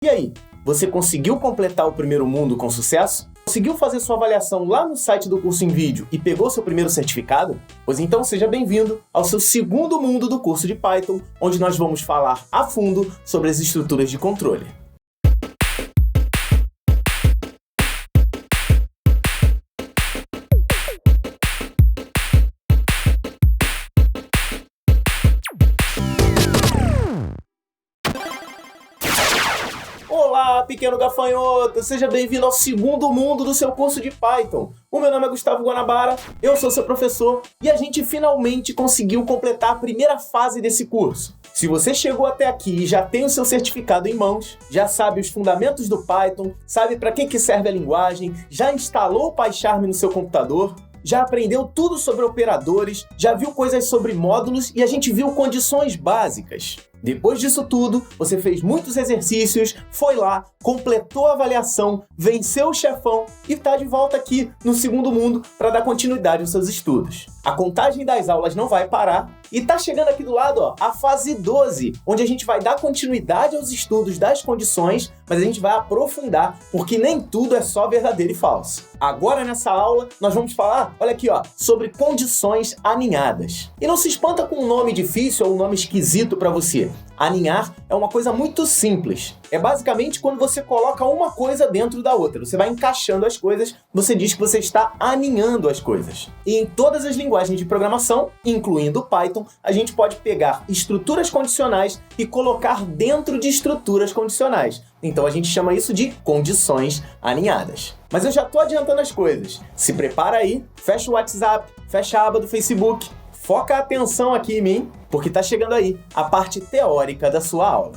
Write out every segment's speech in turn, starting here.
E aí, você conseguiu completar o primeiro mundo com sucesso? Conseguiu fazer sua avaliação lá no site do curso em vídeo e pegou seu primeiro certificado? Pois então seja bem-vindo ao seu segundo mundo do curso de Python, onde nós vamos falar a fundo sobre as estruturas de controle. Olá, pequeno gafanhoto! Seja bem-vindo ao segundo mundo do seu curso de Python. O meu nome é Gustavo Guanabara, eu sou seu professor e a gente finalmente conseguiu completar a primeira fase desse curso. Se você chegou até aqui e já tem o seu certificado em mãos, já sabe os fundamentos do Python, sabe para que serve a linguagem, já instalou o PyCharm no seu computador, já aprendeu tudo sobre operadores, já viu coisas sobre módulos e a gente viu condições básicas. Depois disso tudo, você fez muitos exercícios, foi lá, completou a avaliação, venceu o chefão e está de volta aqui no segundo mundo para dar continuidade aos seus estudos. A contagem das aulas não vai parar e tá chegando aqui do lado, ó, a fase 12, onde a gente vai dar continuidade aos estudos das condições, mas a gente vai aprofundar, porque nem tudo é só verdadeiro e falso. Agora nessa aula, nós vamos falar, olha aqui, ó, sobre condições aninhadas. E não se espanta com um nome difícil ou um nome esquisito para você. Aninhar é uma coisa muito simples. É basicamente quando você coloca uma coisa dentro da outra. Você vai encaixando as coisas, você diz que você está aninhando as coisas. E em todas as linguagens de programação, incluindo o Python, a gente pode pegar estruturas condicionais e colocar dentro de estruturas condicionais. Então a gente chama isso de condições aninhadas. Mas eu já estou adiantando as coisas. Se prepara aí, fecha o WhatsApp, fecha a aba do Facebook, foca a atenção aqui em mim, porque está chegando aí a parte teórica da sua aula.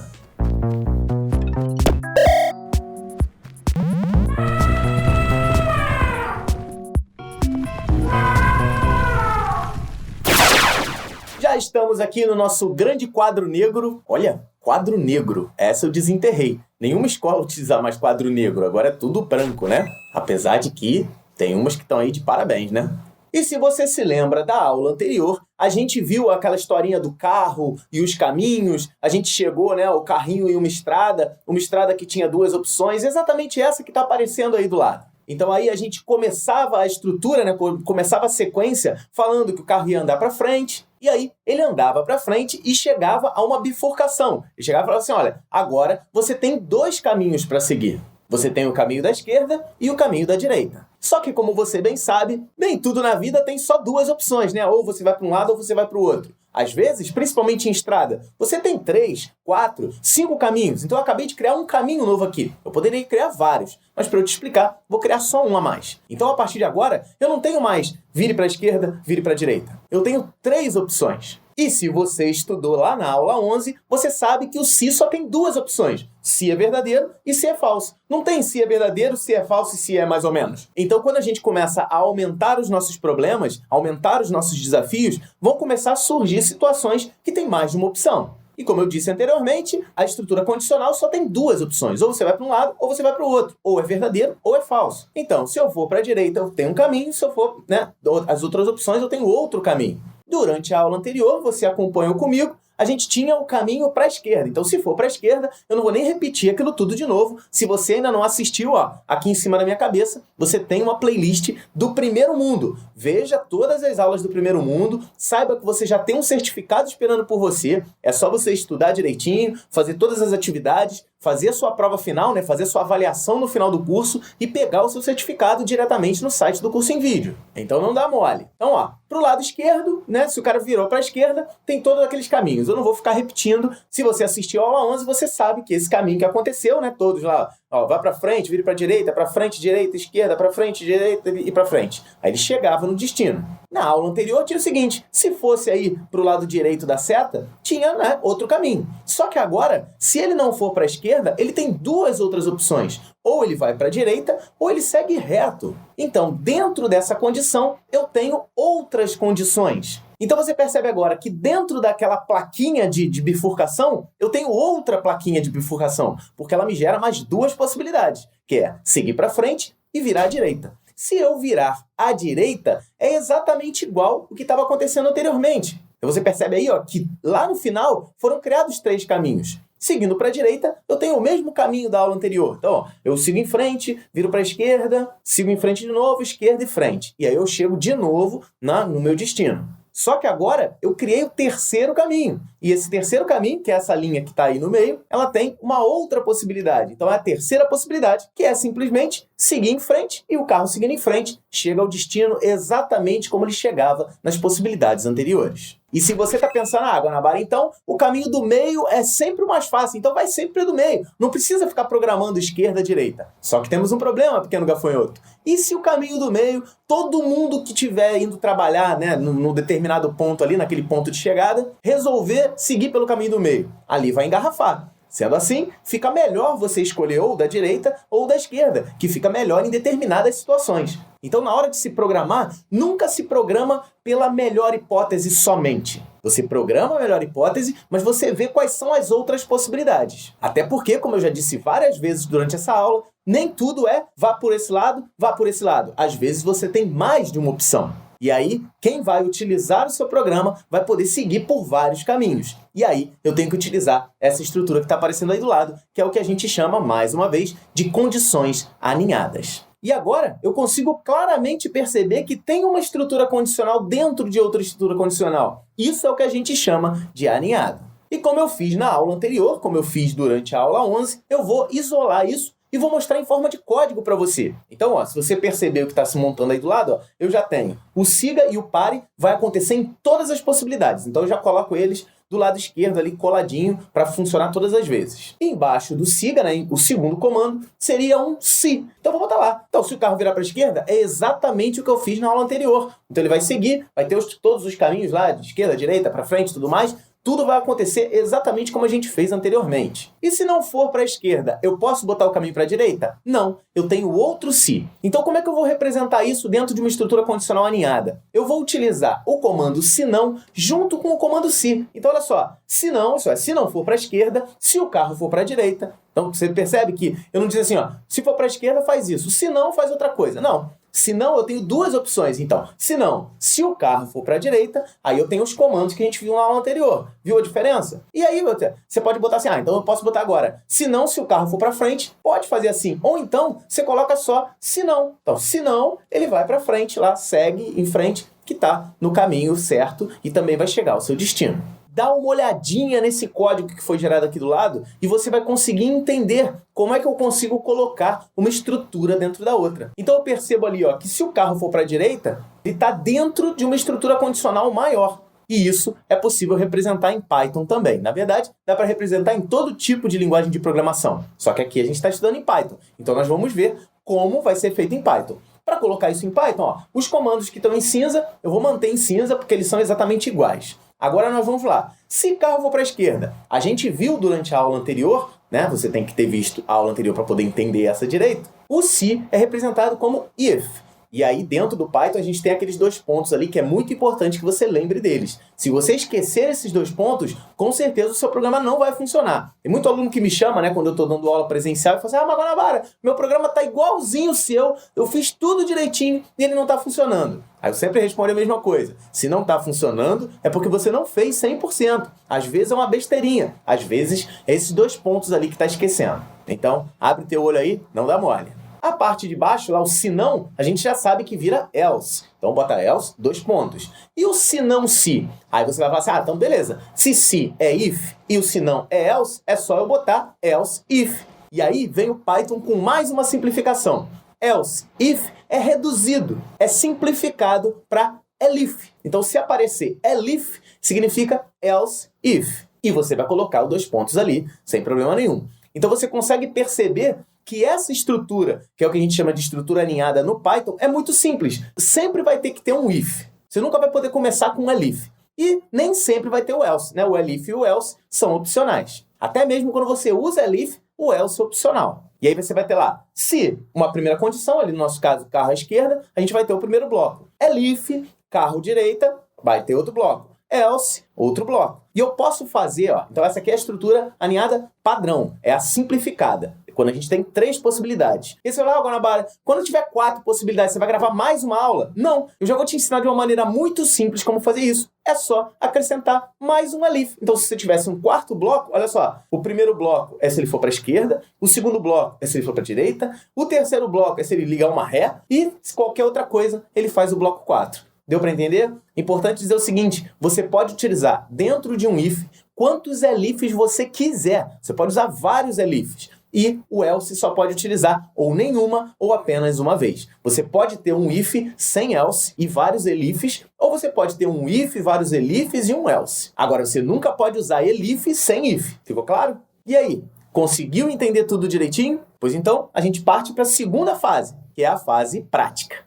Já estamos aqui no nosso grande quadro negro. Olha, quadro negro. Essa eu desenterrei. Nenhuma escola utiliza mais quadro negro, agora é tudo branco, né? Apesar de que tem umas que estão aí de parabéns, né? E se você se lembra da aula anterior, a gente viu aquela historinha do carro e os caminhos, a gente chegou, né, o carrinho e uma estrada que tinha duas opções, exatamente essa que está aparecendo aí do lado. Então aí a gente começava a estrutura, né, começava a sequência falando que o carro ia andar para frente, e aí ele andava para frente e chegava a uma bifurcação. Ele chegava e falava assim, olha, agora você tem dois caminhos para seguir. Você tem o caminho da esquerda e o caminho da direita. Só que, como você bem sabe, nem tudo na vida tem só duas opções, né? Ou você vai para um lado ou você vai para o outro. Às vezes, principalmente em estrada, você tem 3, 4, 5 caminhos. Então eu acabei de criar um caminho novo aqui. Eu poderia criar vários, mas para eu te explicar, vou criar só um a mais. Então a partir de agora, eu não tenho mais vire para a esquerda, vire para a direita. Eu tenho 3 opções. E se você estudou lá na aula 11, você sabe que o se só tem 2 opções. Se é verdadeiro e se é falso. Não tem se é verdadeiro, se é falso e se é mais ou menos. Então, quando a gente começa a aumentar os nossos problemas, aumentar os nossos desafios, vão começar a surgir situações que tem mais de uma opção. E como eu disse anteriormente, a estrutura condicional só tem 2 opções. Ou você vai para um lado, ou você vai para o outro. Ou é verdadeiro, ou é falso. Então, se eu for para a direita, eu tenho um caminho. Se eu for, né, as outras opções, eu tenho outro caminho. Durante a aula anterior, você acompanhou comigo, a gente tinha o caminho para a esquerda. Então, se for para a esquerda, eu não vou nem repetir aquilo tudo de novo. Se você ainda não assistiu, ó, aqui em cima da minha cabeça, você tem uma playlist do primeiro mundo. Veja todas as aulas do primeiro mundo, saiba que você já tem um certificado esperando por você. É só você estudar direitinho, fazer todas as atividades, fazer a sua prova final, né, fazer a sua avaliação no final do curso e pegar o seu certificado diretamente no site do curso em vídeo. Então não dá mole. Então, ó, pro lado esquerdo, né, se o cara virou para a esquerda, tem todos aqueles caminhos. Eu não vou ficar repetindo. Se você assistiu a aula 11, você sabe que esse caminho que aconteceu, né, todos lá, ó, vai para frente, vira para direita, para frente, direita, esquerda, para frente, direita e para frente. Aí ele chegava no destino. Na aula anterior tinha o seguinte, se fosse aí pro lado direito da seta, tinha, né, outro caminho. Só que agora, se ele não for para a esquerda, ele tem 2 outras opções. Ou ele vai para a direita, ou ele segue reto. Então, dentro dessa condição, eu tenho outras condições. Então você percebe agora que dentro daquela plaquinha de bifurcação, eu tenho outra plaquinha de bifurcação, porque ela me gera mais 2 possibilidades, que é seguir para frente e virar à direita. Se eu virar à direita, é exatamente igual o que estava acontecendo anteriormente. Então você percebe aí, ó, que lá no final foram criados 3 caminhos. Seguindo para a direita, eu tenho o mesmo caminho da aula anterior. Então, ó, eu sigo em frente, viro para a esquerda, sigo em frente de novo, esquerda e frente. E aí eu chego de novo no meu destino. Só que agora eu criei o terceiro caminho. E esse terceiro caminho, que é essa linha que está aí no meio, ela tem uma outra possibilidade. Então é a terceira possibilidade, que é simplesmente seguir em frente e o carro seguindo em frente chega ao destino exatamente como ele chegava nas possibilidades anteriores. E se você está pensando, Guanabara, então o caminho do meio é sempre o mais fácil, então vai sempre do meio. Não precisa ficar programando esquerda, direita. Só que temos um problema, pequeno gafanhoto. E se o caminho do meio, todo mundo que estiver indo trabalhar, né, no determinado ponto ali, naquele ponto de chegada, resolver seguir pelo caminho do meio? Ali vai engarrafar. Sendo assim, fica melhor você escolher ou da direita ou da esquerda, que fica melhor em determinadas situações. Então, na hora de se programar, nunca se programa pela melhor hipótese somente. Você programa a melhor hipótese, mas você vê quais são as outras possibilidades. Até porque, como eu já disse várias vezes durante essa aula, nem tudo é vá por esse lado, vá por esse lado. Às vezes você tem mais de uma opção. E aí, quem vai utilizar o seu programa vai poder seguir por vários caminhos. E aí, eu tenho que utilizar essa estrutura que está aparecendo aí do lado, que é o que a gente chama, mais uma vez, de condições aninhadas. E agora, eu consigo claramente perceber que tem uma estrutura condicional dentro de outra estrutura condicional. Isso é o que a gente chama de aninhado. E como eu fiz na aula anterior, como eu fiz durante a aula 11, eu vou isolar isso e vou mostrar em forma de código para você. Então, ó, se você perceber o que está se montando aí do lado, ó, eu já tenho o siga e o pare, vai acontecer em todas as possibilidades. Então, eu já coloco eles do lado esquerdo ali coladinho para funcionar todas as vezes. E embaixo do siga, né, o segundo comando, seria um se. Então, vou botar lá. Então, se o carro virar para a esquerda, é exatamente o que eu fiz na aula anterior. Então, ele vai seguir, vai ter todos os caminhos lá, de esquerda, direita, para frente e tudo mais. Tudo vai acontecer exatamente como a gente fez anteriormente. E se não for para a esquerda, eu posso botar o caminho para a direita? Não, eu tenho outro se. Então como é que eu vou representar isso dentro de uma estrutura condicional aninhada? Eu vou utilizar o comando se não junto com o comando se. Então olha só, se não, isso é, se não for para a esquerda, se o carro for para a direita. Então você percebe que eu não diz assim, ó, se for para a esquerda faz isso, se não faz outra coisa. Não. Se não, eu tenho duas opções. Então, se não, se o carro for para a direita, aí eu tenho os comandos que a gente viu na aula anterior. Viu a diferença? E aí, você pode botar assim, então eu posso botar agora, se não, se o carro for para frente, pode fazer assim. Ou então, você coloca só se não. Então, se não, ele vai para frente lá, segue em frente, que está no caminho certo e também vai chegar ao seu destino. Dá uma olhadinha nesse código que foi gerado aqui do lado e você vai conseguir entender como é que eu consigo colocar uma estrutura dentro da outra. Então eu percebo ali, ó, que se o carro for para a direita, ele está dentro de uma estrutura condicional maior. E isso é possível representar em Python também. Na verdade, dá para representar em todo tipo de linguagem de programação. Só que aqui a gente está estudando em Python. Então nós vamos ver como vai ser feito em Python. Para colocar isso em Python, ó, os comandos que estão em cinza, eu vou manter em cinza porque eles são exatamente iguais. Agora nós vamos lá. Se carro for para a esquerda, a gente viu durante a aula anterior, né? Você tem que ter visto a aula anterior para poder entender essa direito. O se é representado como if. E aí dentro do Python a gente tem aqueles dois pontos ali que é muito importante que você lembre deles. Se você esquecer esses dois pontos, com certeza o seu programa não vai funcionar. Tem muito aluno que me chama, né, quando eu estou dando aula presencial e fala assim, mas Guanabara, meu programa está igualzinho o seu, eu fiz tudo direitinho e ele não está funcionando. Aí eu sempre respondo a mesma coisa. Se não está funcionando, é porque você não fez 100%. Às vezes é uma besteirinha. Às vezes é esses dois pontos ali que está esquecendo. Então, abre teu olho aí, não dá mole. A parte de baixo, lá o se não, a gente já sabe que vira else. Então bota else, dois pontos. E o se não se? Aí você vai falar assim, então beleza. Se é if e o se não é else, é só eu botar else if. E aí vem o Python com mais uma simplificação. Else if é reduzido, é simplificado para elif. Então se aparecer elif, significa else if. E você vai colocar os dois pontos ali, sem problema nenhum. Então você consegue perceber que essa estrutura, que é o que a gente chama de estrutura aninhada no Python, é muito simples. Sempre vai ter que ter um if. Você nunca vai poder começar com um elif. E nem sempre vai ter o else, né? O elif e o else são opcionais. Até mesmo quando você usa elif, o else é opcional. E aí você vai ter lá, se uma primeira condição, ali no nosso caso, carro à esquerda, a gente vai ter o primeiro bloco. Elif, carro direita, vai ter outro bloco. Else, outro bloco. E eu posso fazer, ó, então essa aqui é a estrutura aninhada padrão, é a simplificada. Quando a gente tem 3 possibilidades. E você vai lá, Guanabara, quando tiver 4 possibilidades, você vai gravar mais uma aula? Não, eu já vou te ensinar de uma maneira muito simples como fazer isso. É só acrescentar mais um alif. Então, se você tivesse um 4º bloco, olha só, o primeiro bloco é se ele for para a esquerda, o segundo bloco é se ele for para a direita, o terceiro bloco é se ele ligar uma ré, e se qualquer outra coisa, ele faz o bloco 4. Deu para entender? Importante dizer o seguinte, você pode utilizar dentro de um if quantos elifs você quiser. Você pode usar vários elifs. E o else só pode utilizar ou nenhuma ou apenas uma vez. Você pode ter um if sem else e vários elifs, ou você pode ter um if, vários elifs e um else. Agora, você nunca pode usar elif sem if. Ficou claro? E aí, conseguiu entender tudo direitinho? Pois então, a gente parte para a segunda fase, que é a fase prática.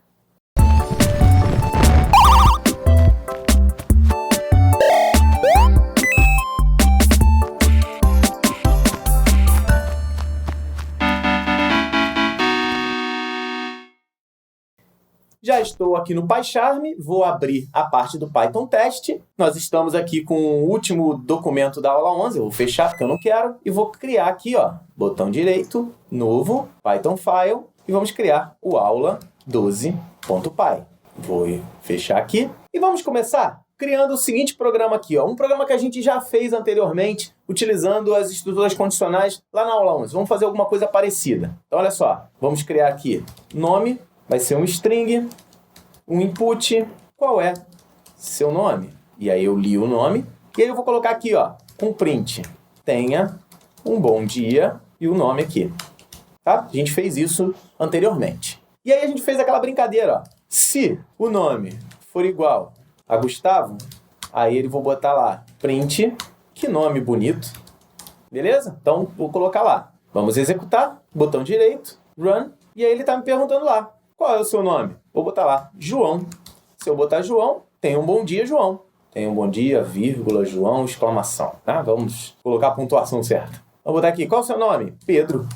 Já estou aqui no PyCharm, vou abrir a parte do Python Test. Nós estamos aqui com o último documento da aula 11, eu vou fechar porque eu não quero, e vou criar aqui, ó, botão direito, novo, Python File, e vamos criar o aula 12.py. Vou fechar aqui e vamos começar criando o seguinte programa aqui, ó, um programa que a gente já fez anteriormente, utilizando as estruturas condicionais lá na aula 11. Vamos fazer alguma coisa parecida. Então, olha só, vamos criar aqui nome, vai ser um string, um input, qual é seu nome? E aí eu li o nome, e aí eu vou colocar aqui, ó, um print. Tenha um bom dia e o nome aqui. Tá? A gente fez isso anteriormente. E aí a gente fez aquela brincadeira, ó. Se o nome for igual a Gustavo, aí ele vou botar lá, print, que nome bonito. Beleza? Então, vou colocar lá. Vamos executar, botão direito, run, e aí ele tá me perguntando lá, qual é o seu nome? Vou botar lá, João. Se eu botar João, tenha um bom dia, João. Tenha um bom dia, vírgula, João, exclamação. Tá? Vamos colocar a pontuação certa. Vou botar aqui, qual é o seu nome? Pedro.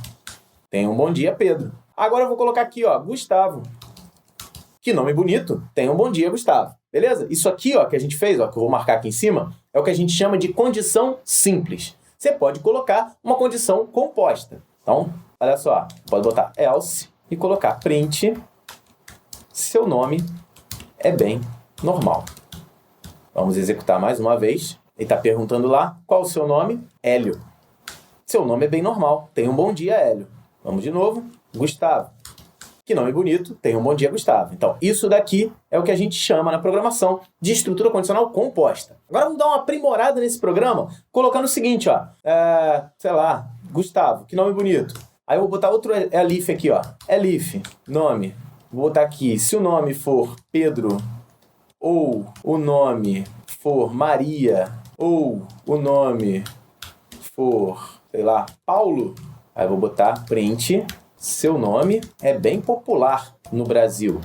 Tenha um bom dia, Pedro. Agora eu vou colocar aqui, ó, Gustavo. Que nome bonito. Tenha um bom dia, Gustavo. Beleza? Isso aqui, ó, que a gente fez, ó, que eu vou marcar aqui em cima, é o que a gente chama de condição simples. Você pode colocar uma condição composta. Então, olha só, pode botar else e colocar print, seu nome é bem normal. Vamos executar mais uma vez. Ele está perguntando lá, qual o seu nome? Hélio. Seu nome é bem normal. Tenha um bom dia, Hélio. Vamos de novo. Gustavo. Que nome bonito. Tenha um bom dia, Gustavo. Então, isso daqui é o que a gente chama na programação de estrutura condicional composta. Agora vamos dar uma aprimorada nesse programa, colocando o seguinte, ó. Sei lá, Gustavo. Que nome bonito. Aí eu vou botar outro elif aqui, ó. Elif, nome. Vou botar aqui, se o nome for Pedro, ou o nome for Maria, ou o nome for, sei lá, Paulo, aí eu vou botar print, seu nome é bem popular no Brasil.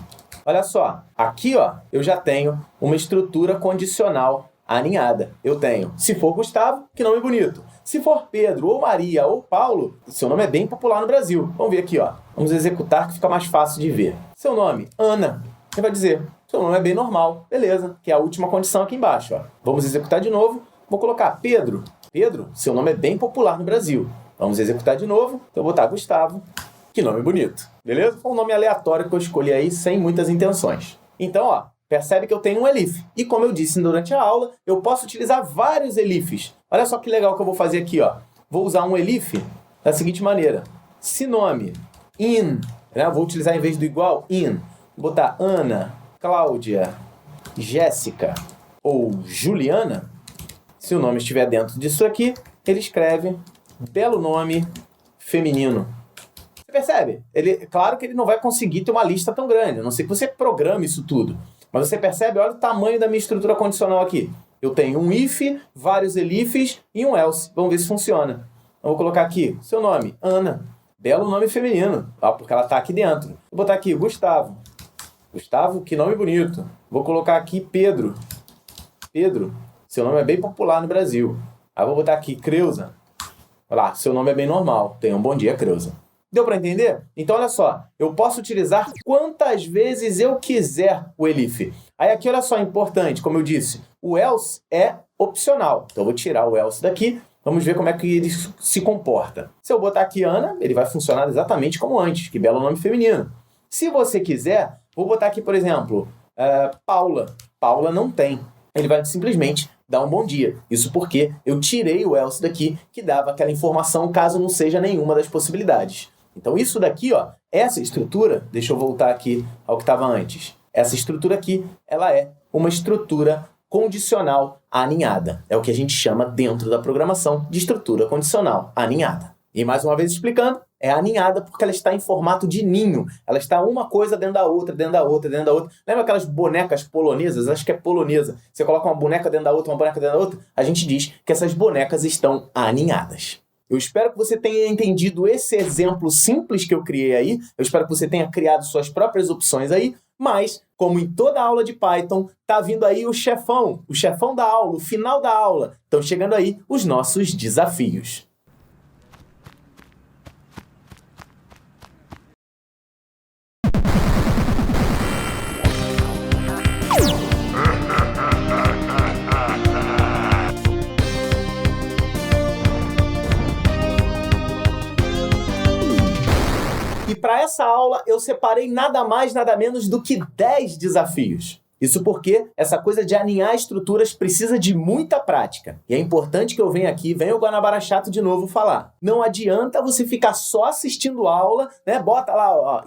Olha só, aqui, ó, eu já tenho uma estrutura condicional aninhada. Eu tenho, se for Gustavo, que nome bonito. Se for Pedro, ou Maria, ou Paulo, seu nome é bem popular no Brasil. Vamos ver aqui, ó. Vamos executar que fica mais fácil de ver. Seu nome, Ana. Ele vai dizer, seu nome é bem normal. Beleza, que é a última condição aqui embaixo, ó. Vamos executar de novo. Vou colocar Pedro. Pedro, seu nome é bem popular no Brasil. Vamos executar de novo. Então, eu vou botar Gustavo. Que nome bonito. Beleza? Foi um nome aleatório que eu escolhi aí, sem muitas intenções. Então, ó, percebe que eu tenho um elif. E como eu disse durante a aula, eu posso utilizar vários elifs. Olha só que legal que eu vou fazer aqui, ó. Vou usar um elif da seguinte maneira. Se nome, in, né? Vou utilizar em vez do igual, in. Vou botar Ana, Cláudia, Jéssica ou Juliana. Se o nome estiver dentro disso aqui, ele escreve belo nome feminino. Você percebe? Claro que ele não vai conseguir ter uma lista tão grande, a não ser que você programe isso tudo. Mas você percebe, olha o tamanho da minha estrutura condicional aqui. Eu tenho um if, vários elifs e um else. Vamos ver se funciona. Eu vou colocar aqui, seu nome, Ana. Belo nome feminino, porque ela está aqui dentro. Vou botar aqui, Gustavo. Gustavo, que nome bonito. Vou colocar aqui, Pedro. Pedro, seu nome é bem popular no Brasil. Aí vou botar aqui, Creuza. Olha lá, seu nome é bem normal. Tenha um bom dia, Creuza. Deu para entender? Então, olha só, eu posso utilizar quantas vezes eu quiser o elif. Aí aqui, olha só, importante, como eu disse, o else é opcional. Então, eu vou tirar o else daqui, vamos ver como é que ele se comporta. Se eu botar aqui Ana, ele vai funcionar exatamente como antes, que belo nome feminino. Se você quiser, vou botar aqui, por exemplo, Paula. Paula não tem. Ele vai simplesmente dar um bom dia. Isso porque eu tirei o else daqui, que dava aquela informação caso não seja nenhuma das possibilidades. Então isso daqui, ó, essa estrutura, deixa eu voltar aqui ao que estava antes. Essa estrutura aqui, ela é uma estrutura condicional aninhada. É o que a gente chama dentro da programação de estrutura condicional aninhada. E mais uma vez explicando, é aninhada porque ela está em formato de ninho. Ela está uma coisa dentro da outra, dentro da outra, dentro da outra. Lembra aquelas bonecas polonesas? Acho que é polonesa. Você coloca uma boneca dentro da outra, uma boneca dentro da outra. A gente diz que essas bonecas estão aninhadas. Eu espero que você tenha entendido esse exemplo simples que eu criei aí. Eu espero que você tenha criado suas próprias opções aí. Mas, como em toda aula de Python, tá vindo aí o chefão da aula, o final da aula. Estão chegando aí os nossos desafios. E para essa aula eu separei nada mais, nada menos do que 10 desafios. Isso porque essa coisa de alinhar estruturas precisa de muita prática. E é importante que eu venha aqui, venha o Guanabara Chato de novo falar. Não adianta você ficar só assistindo aula, né? Bota lá, ó,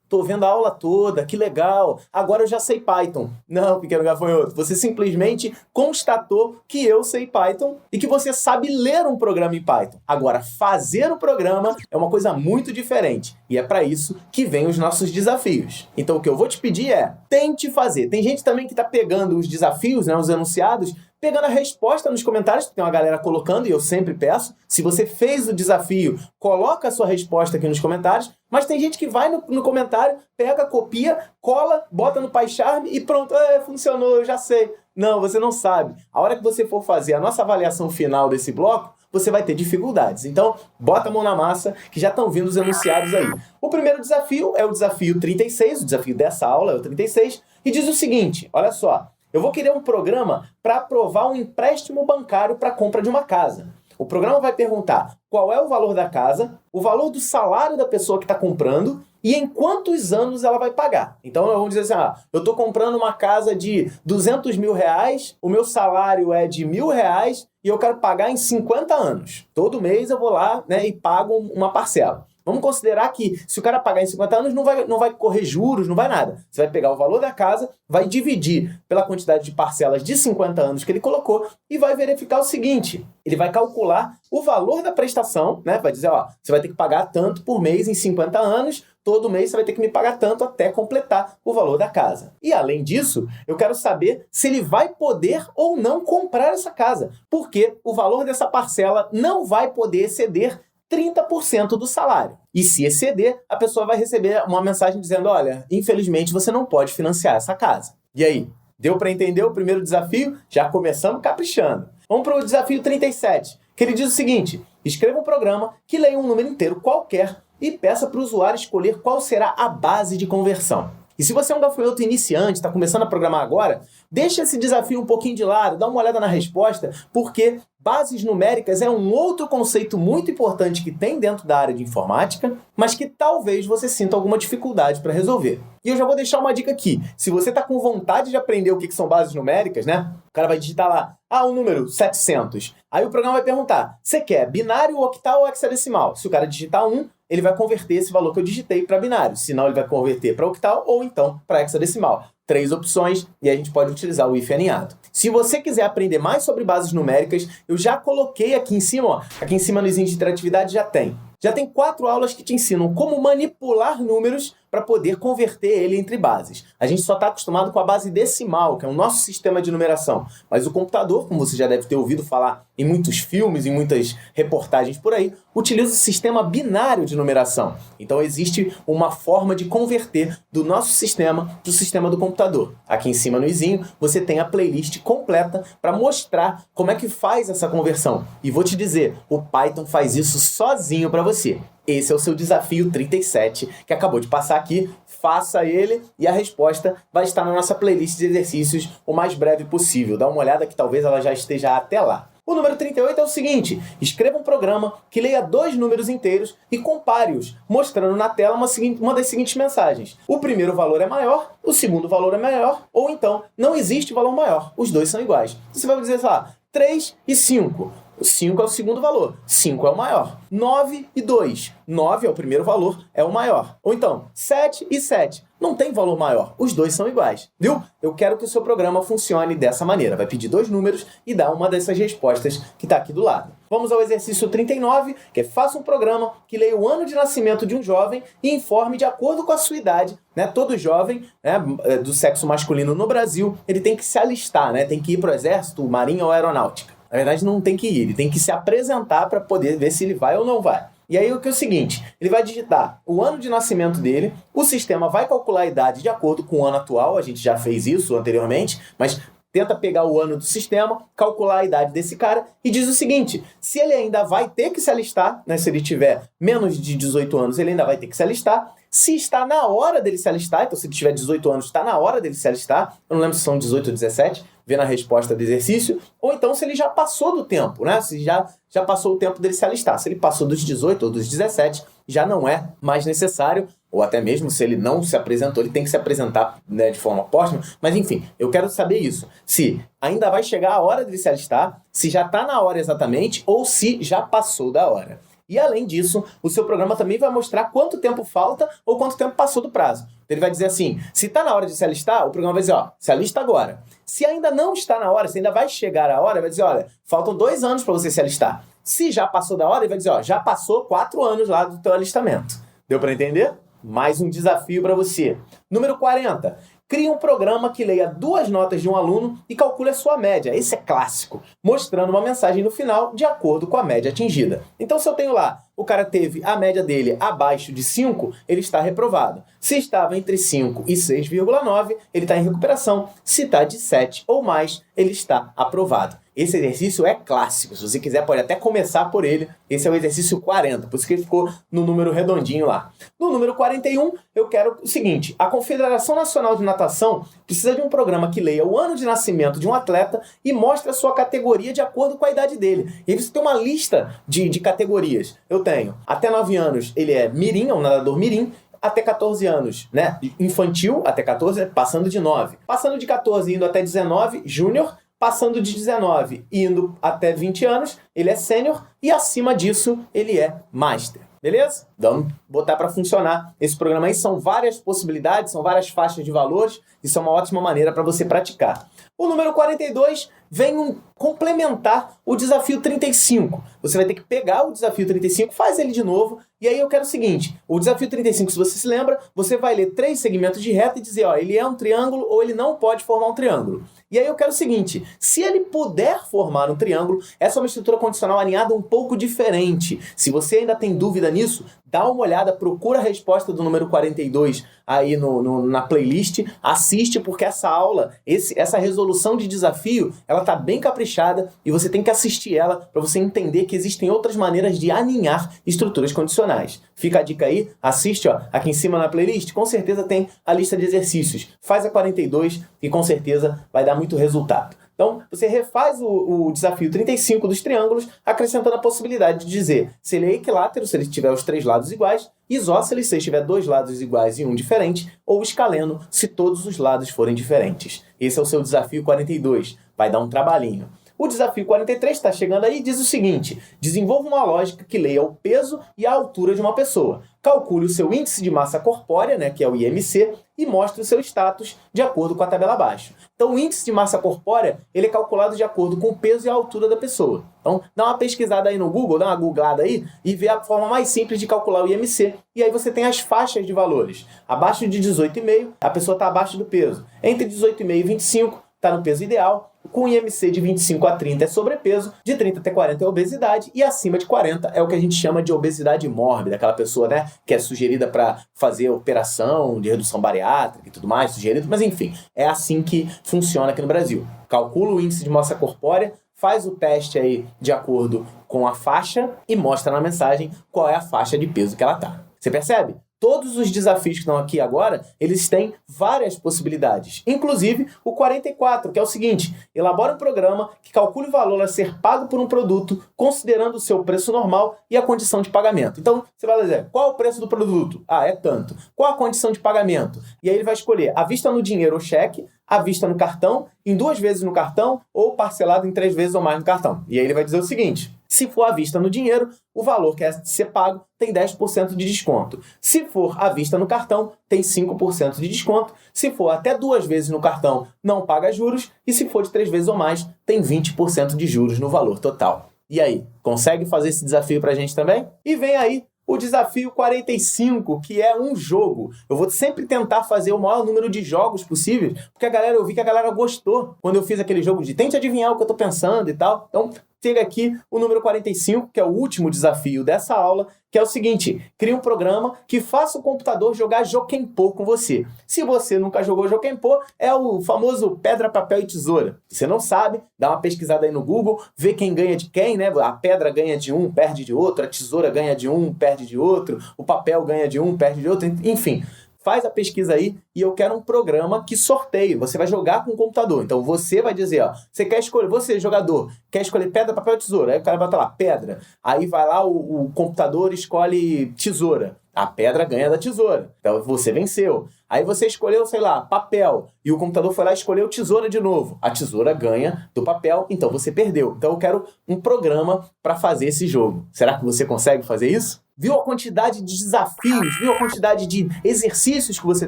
tô vendo a aula toda, que legal, agora eu já sei Python. Não, pequeno gafanhoto, você simplesmente constatou que eu sei Python e que você sabe ler um programa em Python. Agora, fazer o programa é uma coisa muito diferente e é para isso que vem os nossos desafios. Então, o que eu vou te pedir é, tente fazer. Tem gente também que está pegando os desafios, né, os enunciados, pegando a resposta nos comentários, tem uma galera colocando, e eu sempre peço, se você fez o desafio, coloca a sua resposta aqui nos comentários, mas tem gente que vai no comentário, pega, copia, cola, bota no PyCharm e pronto, funcionou, eu já sei. Não, você não sabe. A hora que você for fazer a nossa avaliação final desse bloco, você vai ter dificuldades. Então, bota a mão na massa, que já estão vindo os enunciados aí. O primeiro desafio é o desafio 36, o desafio dessa aula é o 36, e diz o seguinte, olha só, eu vou querer um programa para aprovar um empréstimo bancário para a compra de uma casa. O programa vai perguntar qual é o valor da casa, o valor do salário da pessoa que está comprando e em quantos anos ela vai pagar. Então, vamos dizer assim, eu estou comprando uma casa de 200 mil reais, o meu salário é de R$1.000 e eu quero pagar em 50 anos. Todo mês eu vou lá, né, e pago uma parcela. Vamos considerar que se o cara pagar em 50 anos, não vai correr juros, não vai nada. Você vai pegar o valor da casa, vai dividir pela quantidade de parcelas de 50 anos que ele colocou e vai verificar o seguinte, ele vai calcular o valor da prestação, né? Vai dizer, você vai ter que pagar tanto por mês em 50 anos, todo mês você vai ter que me pagar tanto até completar o valor da casa. E além disso, eu quero saber se ele vai poder ou não comprar essa casa, porque o valor dessa parcela não vai poder exceder 30% do salário. E se exceder, a pessoa vai receber uma mensagem dizendo, olha, infelizmente você não pode financiar essa casa. E aí, deu para entender o primeiro desafio? Já começamos caprichando. Vamos para o desafio 37, que ele diz o seguinte, escreva um programa que leia um número inteiro qualquer e peça para o usuário escolher qual será a base de conversão. E se você é um gafanhoto iniciante, está começando a programar agora, deixa esse desafio um pouquinho de lado, dá uma olhada na resposta, porque bases numéricas é um outro conceito muito importante que tem dentro da área de informática, mas que talvez você sinta alguma dificuldade para resolver. E eu já vou deixar uma dica aqui. Se você está com vontade de aprender o que são bases numéricas, né? O cara vai digitar lá, o número 700. Aí o programa vai perguntar, você quer binário, octal ou hexadecimal? Se o cara digitar 1, ele vai converter esse valor que eu digitei para binário. Se não, ele vai converter para octal ou então para hexadecimal. 3 opções e a gente pode utilizar o if aninhado. Se você quiser aprender mais sobre bases numéricas, eu já coloquei aqui em cima, aqui em cima no izinho de interatividade já tem. Já tem 4 aulas que te ensinam como manipular números para poder converter ele entre bases. A gente só está acostumado com a base decimal, que é o nosso sistema de numeração. Mas o computador, como você já deve ter ouvido falar em muitos filmes, em muitas reportagens por aí, utiliza o sistema binário de numeração. Então existe uma forma de converter do nosso sistema para o sistema do computador. Aqui em cima no izinho, você tem a playlist completa para mostrar como é que faz essa conversão. E vou te dizer, o Python faz isso sozinho para você. Esse é o seu desafio 37, que acabou de passar aqui. Faça ele e a resposta vai estar na nossa playlist de exercícios o mais breve possível. Dá uma olhada que talvez ela já esteja até lá. O número 38 é o seguinte: escreva um programa que leia 2 números inteiros e compare-os, mostrando na tela uma das seguintes mensagens. O primeiro valor é maior, o segundo valor é maior, ou então, não existe valor maior, os dois são iguais. Você vai dizer, sei lá, 3 e 5. O 5 é o segundo valor, 5 é o maior. 9 e 2. 9 é o primeiro valor, é o maior. Ou então, 7 e 7. Não tem valor maior, os dois são iguais. Viu? Eu quero que o seu programa funcione dessa maneira. Vai pedir 2 números e dar uma dessas respostas que está aqui do lado. Vamos ao exercício 39, que é faça um programa que leia o ano de nascimento de um jovem e informe de acordo com a sua idade. Né? Todo jovem, né, do sexo masculino no Brasil, ele tem que se alistar, né? Tem que ir para o exército, marinha ou aeronáutica. Na verdade, não tem que ir, ele tem que se apresentar para poder ver se ele vai ou não vai. E aí o que é o seguinte, ele vai digitar o ano de nascimento dele, o sistema vai calcular a idade de acordo com o ano atual, a gente já fez isso anteriormente, mas tenta pegar o ano do sistema, calcular a idade desse cara e diz o seguinte, se ele ainda vai ter que se alistar, né, se ele tiver menos de 18 anos, ele ainda vai ter que se alistar. Se está na hora dele se alistar, então se ele tiver 18 anos, está na hora dele se alistar, eu não lembro se são 18 ou 17, vê na resposta do exercício, ou então se ele já passou do tempo, né? Se já passou o tempo dele se alistar. Se ele passou dos 18 ou dos 17, já não é mais necessário, ou até mesmo se ele não se apresentou, ele tem que se apresentar, né, de forma póstuma. Mas enfim, eu quero saber isso. Se ainda vai chegar a hora dele se alistar, se já está na hora exatamente, ou se já passou da hora. E além disso, o seu programa também vai mostrar quanto tempo falta ou quanto tempo passou do prazo. Então ele vai dizer assim, se está na hora de se alistar, o programa vai dizer, ó, se alista agora. Se ainda não está na hora, se ainda vai chegar a hora, vai dizer, olha, faltam 2 anos para você se alistar. Se já passou da hora, ele vai dizer, ó, já passou 4 anos lá do teu alistamento. Deu para entender? Mais um desafio para você. Número 40. Crie um programa que leia 2 notas de um aluno e calcule a sua média. Esse é clássico, mostrando uma mensagem no final de acordo com a média atingida. Então, se eu tenho lá, o cara teve a média dele abaixo de 5, ele está reprovado. Se estava entre 5 e 6,9, ele está em recuperação. Se está de 7 ou mais, ele está aprovado. Esse exercício é clássico. Se você quiser, pode até começar por ele. Esse é o exercício 40, por isso que ele ficou no número redondinho lá. No número 41, eu quero o seguinte. A Confederação Nacional de Natação precisa de um programa que leia o ano de nascimento de um atleta e mostre a sua categoria de acordo com a idade dele. E aí você tem uma lista de categorias. Eu tenho até 9 anos, ele é mirim, é um nadador mirim. Até 14 anos, né? Infantil, até 14, passando de 9. Passando de 14 indo até 19, júnior. Passando de 19 indo até 20 anos, ele é sênior. E acima disso, ele é master. Beleza? Vamos botar para funcionar esse programa aí. São várias possibilidades, são várias faixas de valores. Isso é uma ótima maneira para você praticar. O número 42 vem complementar o desafio 35. Você vai ter que pegar o desafio 35, faz ele de novo. E aí eu quero o seguinte, o desafio 35, se você se lembra, você vai ler 3 segmentos de reta e dizer, ó, ele é um triângulo ou ele não pode formar um triângulo. E aí eu quero o seguinte, se ele puder formar um triângulo, essa é uma estrutura condicional alinhada um pouco diferente. Se você ainda tem dúvida nisso, dá uma olhada, procura a resposta do número 42 aí na playlist, assiste, porque essa aula, essa resolução de desafio, ela tá bem caprichada e você tem que assistir ela para você entender que existem outras maneiras de alinhar estruturas condicionais. Fica a dica aí, assiste, ó, aqui em cima na playlist, com certeza tem a lista de exercícios. Faz a 42 e com certeza vai dar muito resultado. Então, você refaz o desafio 35 dos triângulos, acrescentando a possibilidade de dizer se ele é equilátero, se ele tiver os 3 lados iguais, isósceles, se ele tiver 2 lados iguais e um diferente, ou escaleno, se todos os lados forem diferentes. Esse é o seu desafio 42. Vai dar um trabalhinho. O desafio 43 está chegando aí e diz o seguinte, desenvolva uma lógica que leia o peso e a altura de uma pessoa. Calcule o seu índice de massa corpórea, né, que é o IMC, e mostre o seu status de acordo com a tabela abaixo. Então, o índice de massa corpórea, ele é calculado de acordo com o peso e a altura da pessoa. Então, dá uma pesquisada aí no Google, dá uma googlada aí e vê a forma mais simples de calcular o IMC. E aí você tem as faixas de valores. Abaixo de 18,5, a pessoa está abaixo do peso. Entre 18,5 e 25, está no peso ideal. Com IMC de 25 a 30 é sobrepeso, de 30 até 40 é obesidade e acima de 40 é o que a gente chama de obesidade mórbida, aquela pessoa, né, que é sugerida para fazer operação de redução bariátrica e tudo mais, sugerido, mas enfim, é assim que funciona aqui no Brasil. Calcula o índice de massa corpórea, faz o teste aí de acordo com a faixa e mostra na mensagem qual é a faixa de peso que ela tá. Você percebe? Todos os desafios que estão aqui agora, eles têm várias possibilidades. Inclusive o 44, que é o seguinte: elabora um programa que calcule o valor a ser pago por um produto, considerando o seu preço normal e a condição de pagamento. Então, você vai dizer, qual é o preço do produto? Ah, é tanto. Qual a condição de pagamento? E aí ele vai escolher à vista no dinheiro ou cheque, à vista no cartão, em 2 vezes no cartão ou parcelado em 3 vezes ou mais no cartão. E aí ele vai dizer o seguinte: se for à vista no dinheiro, o valor que é ser pago tem 10% de desconto. Se for à vista no cartão, tem 5% de desconto. Se for até 2 vezes no cartão, não paga juros. E se for de 3 vezes ou mais, tem 20% de juros no valor total. E aí, consegue fazer esse desafio pra gente também? E vem aí o desafio 45, que é um jogo. Eu vou sempre tentar fazer o maior número de jogos possíveis, porque eu vi que a galera gostou quando eu fiz aquele jogo de tente adivinhar o que eu tô pensando e tal. Então, chega aqui o número 45, que é o último desafio dessa aula, que é o seguinte: crie um programa que faça o computador jogar Jokenpô com você. Se você nunca jogou Jokenpô, é o famoso pedra, papel e tesoura. Se você não sabe, dá uma pesquisada aí no Google, vê quem ganha de quem, né? A pedra ganha de um, perde de outro, a tesoura ganha de um, perde de outro, o papel ganha de um, perde de outro, enfim. Faz a pesquisa aí e eu quero um programa que sorteie. Você vai jogar com o computador. Então você vai dizer, ó, você quer escolher, você jogador, quer escolher pedra, papel, tesoura. Aí o cara bota lá, pedra. Aí vai lá, o computador escolhe tesoura. A pedra ganha da tesoura. Então você venceu. Aí você escolheu, sei lá, papel. E o computador foi lá e escolheu tesoura de novo. A tesoura ganha do papel, então você perdeu. Então eu quero um programa para fazer esse jogo. Será que você consegue fazer isso? Viu a quantidade de desafios? Viu a quantidade de exercícios que você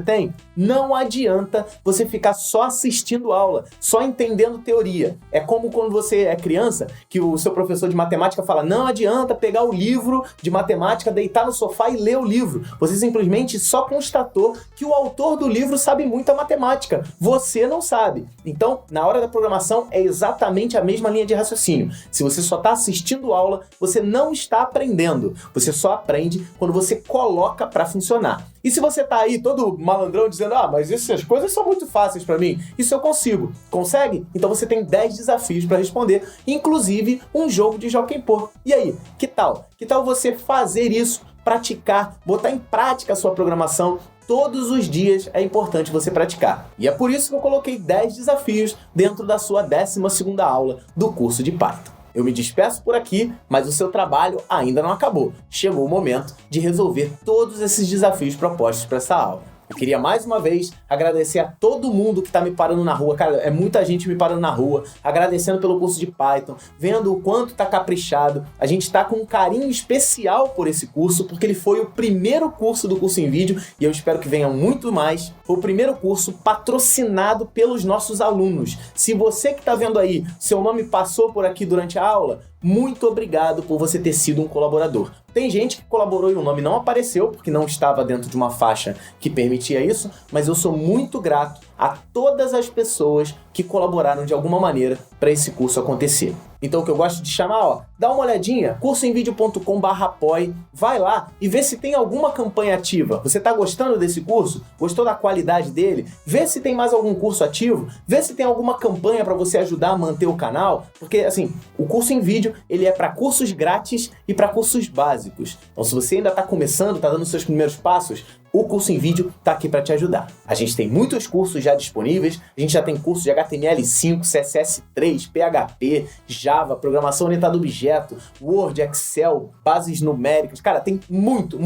tem? Não adianta você ficar só assistindo aula, só entendendo teoria. É como quando você é criança, que o seu professor de matemática fala: não adianta pegar o livro de matemática, deitar no sofá e ler o livro. Você simplesmente só constatou que o autor do livro sabe muita matemática. Você não sabe. Então, na hora da programação, é exatamente a mesma linha de raciocínio. Se você só está assistindo aula, você não está aprendendo. Você só aprende quando você coloca para funcionar. E se você tá aí todo malandrão dizendo: ah, mas essas coisas são muito fáceis para mim, isso eu consigo. Consegue? Então você tem 10 desafios para responder, inclusive um jogo de Jokenpô. E aí, que tal? Que tal você fazer isso, praticar, botar em prática a sua programação? Todos os dias é importante você praticar. E é por isso que eu coloquei 10 desafios dentro da sua 12ª aula do curso de Python. Eu me despeço por aqui, mas o seu trabalho ainda não acabou. Chegou o momento de resolver todos esses desafios propostos para essa aula. Eu queria mais uma vez agradecer a todo mundo que tá me parando na rua. Cara, é muita gente me parando na rua, agradecendo pelo curso de Python, vendo o quanto tá caprichado. A gente tá com um carinho especial por esse curso, porque ele foi o primeiro curso do Curso em Vídeo, e eu espero que venham muito mais. Foi o primeiro curso patrocinado pelos nossos alunos. Se você que tá vendo aí, seu nome passou por aqui durante a aula, muito obrigado por você ter sido um colaborador. Tem gente que colaborou e o nome não apareceu porque não estava dentro de uma faixa que permitia isso, mas eu sou muito grato a todas as pessoas que colaboraram de alguma maneira para esse curso acontecer. Então o que eu gosto de chamar, dá uma olhadinha, cursoemvideo.com/apoie, vai lá e vê se tem alguma campanha ativa. Você está gostando desse curso? Gostou da qualidade dele? Vê se tem mais algum curso ativo, vê se tem alguma campanha para você ajudar a manter o canal, porque assim, o curso em vídeo, ele é para cursos grátis e para cursos básicos. Então se você ainda está começando, está dando seus primeiros passos, o curso em vídeo está aqui para te ajudar. A gente tem muitos cursos já disponíveis, a gente já tem curso de HTML5, CSS3, PHP, Java, programação orientada a objeto, Word, Excel, bases numéricas. Cara, tem muito.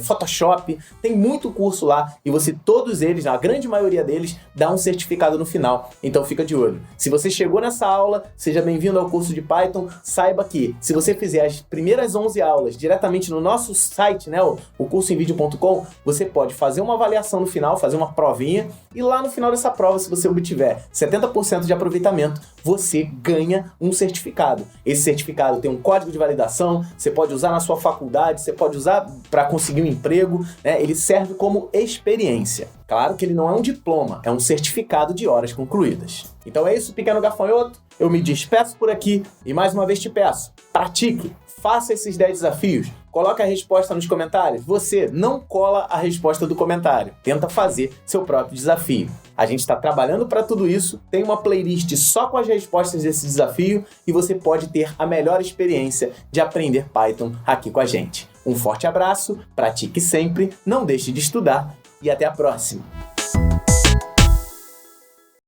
Photoshop, tem muito curso lá e você, todos eles, a grande maioria deles, dá um certificado no final. Então fica de olho. Se você chegou nessa aula, seja bem-vindo ao curso de Python. Saiba que se você fizer as primeiras 11 aulas diretamente no nosso site, né, o cursoemvideo.com, você pode fazer uma avaliação no final, fazer uma provinha, e lá no final dessa prova, se você obtiver 70% de aproveitamento, você ganha um certificado. Esse certificado tem um código de validação, você pode usar na sua faculdade, você pode usar para conseguir um emprego, né? Ele serve como experiência. Claro que ele não é um diploma, é um certificado de horas concluídas. Então é isso, pequeno gafanhoto. eu me despeço por aqui e mais uma vez te peço, pratique, faça esses 10 desafios, coloque a resposta nos comentários. Você não cola a resposta do comentário, tenta fazer seu próprio desafio. A gente está trabalhando para tudo isso, tem uma playlist só com as respostas desse desafio e você pode ter a melhor experiência de aprender Python aqui com a gente. Um forte abraço, pratique sempre, não deixe de estudar e até a próxima!